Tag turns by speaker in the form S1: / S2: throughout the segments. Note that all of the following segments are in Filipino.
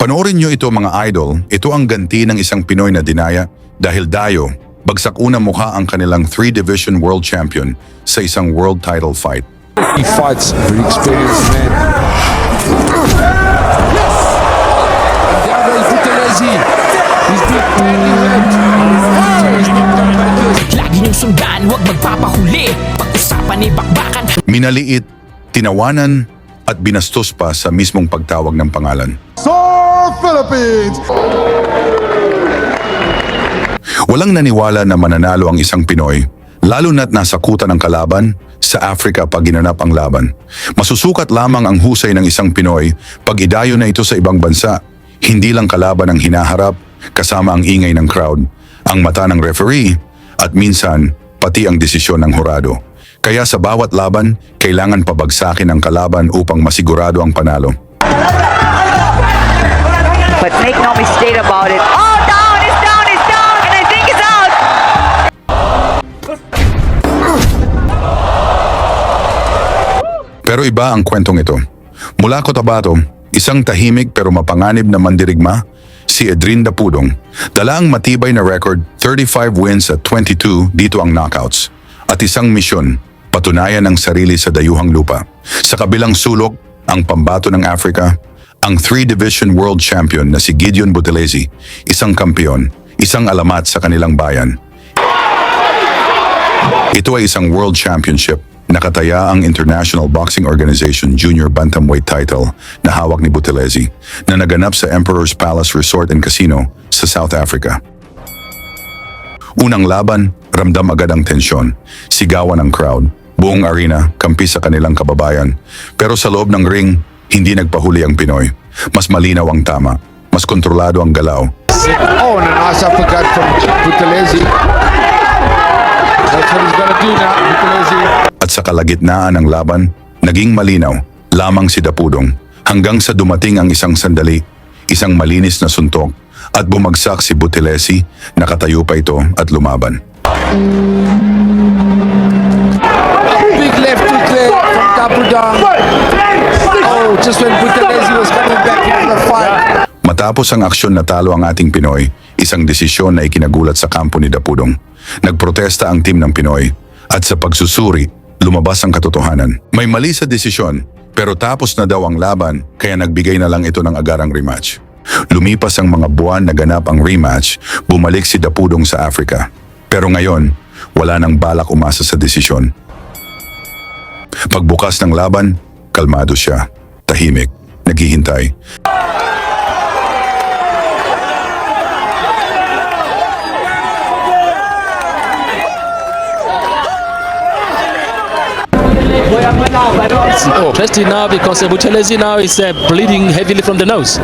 S1: Panoorin nyo ito mga idol, ito ang ganti ng isang Pinoy na dinaya dahil dayo, bagsak una mukha ang kanilang 3-division world champion sa isang world title fight.
S2: He fights, very experienced man. Gabriel Buthelezi, he's been badly hurt.
S3: Lagi niyong sundan, huwag magpapahuli. Pag-usapan ni bakbakan.
S1: Minaliit, tinawanan at binastos pa sa mismong pagtawag ng pangalan.
S4: SOAR Philippines!
S1: Walang naniwala na mananalo ang isang Pinoy, lalo na't nasakutan ng kalaban sa Africa pag ginanap ang laban. Masusukat lamang ang husay ng isang Pinoy pag idayo na ito sa ibang bansa. Hindi lang kalaban ang hinaharap, kasama ang ingay ng crowd, ang mata ng referee, at minsan pati ang desisyon ng hurado. Kaya sa bawat laban, kailangan pabagsakin ang kalaban upang masigurado ang panalo.
S5: But make no mistake about it. Oh, down! It's down! It's down! And I think it's out!
S1: Pero iba ang kwentong ito. Mula Cotabato, isang tahimik pero mapanganib na mandirigma, si Edrin Dapudong, dala ang matibay na record 35 wins at 22 dito ang knockouts. At isang misyon, patunayan ang sarili sa dayuhang lupa. Sa kabilang sulok, ang pambato ng Africa, ang 3-division world champion na si Gideon Buthelezi, isang kampeon, isang alamat sa kanilang bayan. Ito ay isang world championship. Nakataya ang International Boxing Organization Junior Bantamweight title na hawak ni Buthelezi na naganap sa Emperor's Palace Resort and Casino sa South Africa. Unang laban, ramdam agad ang tensyon, sigawan ng crowd, buong arena, kampi sa kanilang kababayan. Pero sa loob ng ring, hindi nagpahuli ang Pinoy. Mas malinaw ang tama, mas kontrolado ang galaw.
S2: Oh, and a nice uppercut from Buthelezi. That's what he's gonna do now, Buthelezi.
S1: At sa kalagitnaan ng laban, naging malinaw, lamang si Dapudong. Hanggang sa dumating ang isang sandali, isang malinis na suntok, at bumagsak si Buthelezi, nakatayo pa ito at lumaban.
S2: Big left hook there from Dapudong. Oh, just when Buthelezi was coming back into the fight.
S1: Matapos ang aksyon natalo ang ating Pinoy, isang desisyon na ikinagulat sa kampo ni Dapudong. Nagprotesta ang team ng Pinoy, at sa pagsusuri, lumabas ang katotohanan. May mali sa desisyon, pero tapos na daw ang laban, kaya nagbigay na lang ito ng agarang rematch. Lumipas ang mga buwan na ganap ang rematch, bumalik si Dapudong sa Africa. Pero ngayon, wala nang balak umasa sa desisyon. Pagbukas ng laban, kalmado siya, tahimik, naghihintay.
S6: Interesting now because Buthelezi now is bleeding heavily from the nose.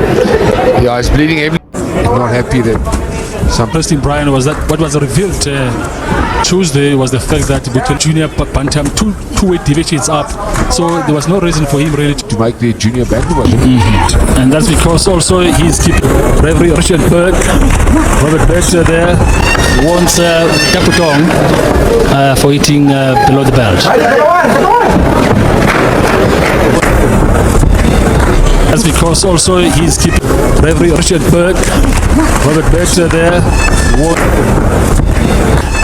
S2: Yeah, he's bleeding heavily. He's not happy that some
S7: Interesting, Brian, was that what was revealed Tuesday was the fact that between junior bantam two weight divisions up, so there was no reason for him really to.
S2: to make the junior bantamweight.
S7: And that's because also he's keep referee Richard Berg, Robert Baxter there wants Dapudong for hitting below the belt. That's because also he's keep referee Richard Berg, Robert Baxter there.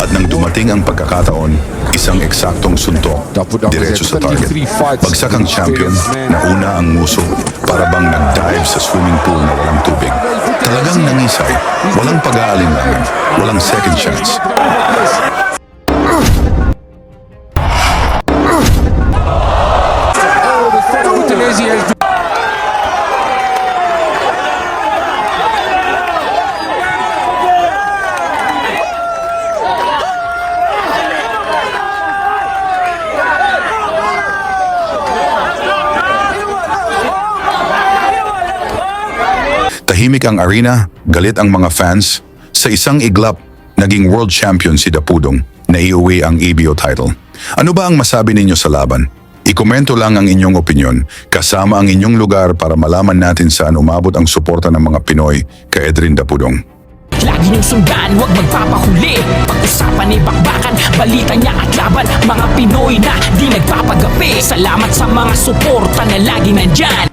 S1: At nang dumating ang pagkakataon, isang eksaktong suntok, diretso sa target. Bagsak ang champion, nauna ang muso, para bang nag-dive sa swimming pool na walang tubig. Talagang nangisay, walang pag-aalinlangan, walang second chance.
S2: Buthelezi has
S1: Tahimik ang arena, galit ang mga fans. Sa isang iglap, naging world champion si Dapudong, na iuwi ang EBO title. Ano ba ang masabi ninyo sa laban? Ikomento lang ang inyong opinyon, kasama ang inyong lugar para malaman natin saan umabot ang suporta ng mga Pinoy kay Edrin Dapudong.
S3: Lagi niyong sundan, huwag magpapahuli. Pag-usapan ni bakbakan, balita niya at laban. Mga Pinoy na di nagpapagapi. Salamat sa mga suporta na lagi nandyan.